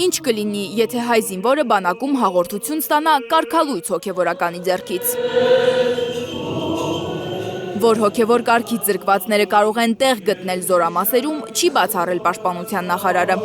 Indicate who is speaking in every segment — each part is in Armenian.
Speaker 1: Ինչ կլինի, եթե հայ զինվորը բանակում հաղորդություն ստանա կարգալույց հոգևորականի ձեռքից։ Որ հոգևոր կարգից զրկվածները կարող են տեղ գտնել զորամասերում, չի բացառել պաշտպանության նախարարը։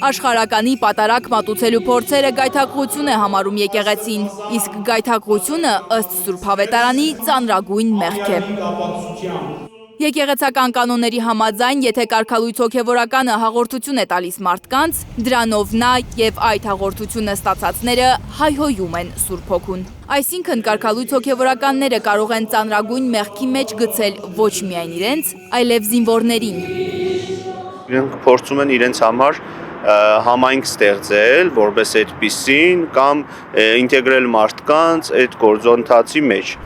Speaker 1: Աշխարհականի պատարակ մատուցելու փորձերը գայթակղություն է համարում եկեղեցին, իսկ գայթակղությունը ըստ Սուրբ Ավետարանի ծանրագույն մեղք է։ Եկեղեցական կանոնների համաձայն, եթե կարգալույց հոգևորականը հաղորդություն է տալիս մարդկանց, դրանով նա եւ այդ հաղորդությունը ստացածները հայհոյում են Սուրբ Հոգուն։ Այսինքն կարգալույց հոգևորականները կարող են ծանրագույն մեղքի մեջ գցել ոչ միայն իրենց, այլև զինվորներին։
Speaker 2: Իրենք փորձում են իրենց համար համայնք ստեղծել, որպես այդպիսին կամ ինտեգրել մարդկանց այդ գործընթացի մեջ։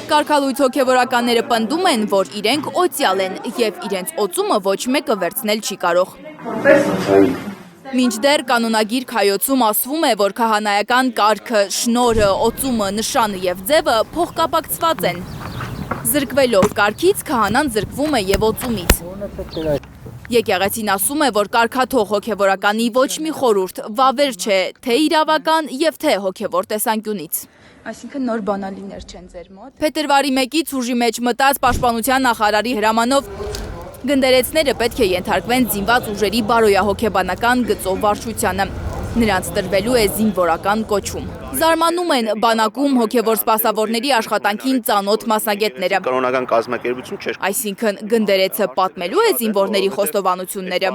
Speaker 1: Կարգալույց հոգևորականները պնդում են, որ իրենք օծյալ են եւ իրենց օծումը ոչ մեկը վերցնել չի կարող։ Մինչդեռ կանոնագիր քայոցում ասվում է, որ քահանայական կարգը, շնորհը, օծումը, նշանը եւ ձևը փոխկապակցված են։ Զրկվելով կարգից քահանան զրկվում է եւ օծումից։ Եկեղեցին ասում է, որ կարգաթող հոգևորականի ոչ մի խորհուրդ վավեր չէ թե իրավական եւ թե հոգևոր տեսանկյունից։
Speaker 3: Այսինքն նոր բանալիներ չեն ձեր մոտ։
Speaker 1: Փետրվարի 1-ից ուժի մեջ մտած պաշտպանության նախարարի հրամանով գնդերեցները պետք է ենթարկվեն զինված ուժերի բարոյահոգեբանական գծով վարչությանը։ Նրանց տրվելու է զինվորական կոչում։ Զարմանում են բանակում հոգևոր սպասավորների աշխատանքին ծանոթ մասնագետները։
Speaker 2: Կանոնական կազմակերպություն չէ։
Speaker 1: Այսինքն գնդերեցը պատմելու է զինվորների խոստովանությունները։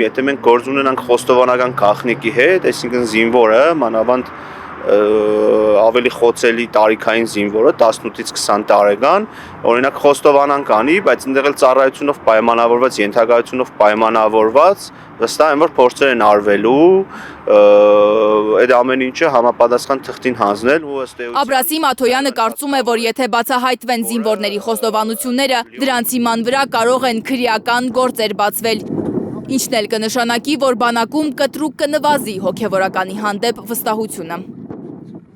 Speaker 2: Եթե մենք գործ ունենանք խոստովանական գաղտնիքի հետ, այսինքն զինվորը, մանավանդ ավելի խոցելի տարիքային զինվորը 18-ից 20 տարեկան, օրինակ խոստովանան կանի, բայց այնտեղ էլ ծառայությունով պայմանավորված, ենթակայությունով պայմանավորված, վստահ եմ, որ փորձեր են արվելու, այդ ամեն ինչը համապատասխան թղթին հանձնել ու ըստ էության։
Speaker 1: Աբրասիմ Աթոյանը կարծում է, որ եթե բացահայտվեն զինվորների խոստովանությունները, դրանց հիման վրա կարող են քրեական գործեր բացվել։ Ինչն էլ կնշանակի, որ բանակում կտրուկ կնվազի հոգևորականի հանդեպ վստահությունը։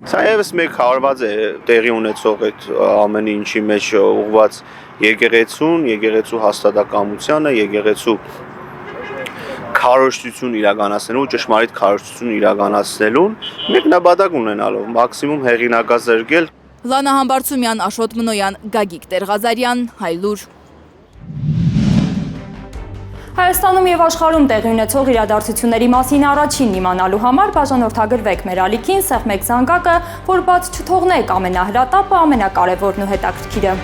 Speaker 2: Սա եւս մեկ հարված է տեղի ունեցող այդ ամեն ինչի մեջ ուղղված եկեղեցուն, եկեղեցու հաստատակամությանը, եկեղեցու քարոզություն իրականացնելու, ճշմարիտ քարոզություն իրականացնելուն, մեկ նպատակ ունենալով մաքսիմում հեղինակազրկել։
Speaker 1: Լանա Համբարձումյան, Աշոտ Մնոյան, Գագիկ Տեր-Ղազարյան, Հայլուր։
Speaker 4: Հայաստանում եւ աշխարհում տեղի ունեցող իրադարձությունների մասին առաջինն իմանալու համար բաժանորդագրվեք մեր ալիքին, սեղմեք զանգակը, որ բաց չթողնեք ամենահրատապը, ամենակարևորն ու հետաքրքիրը։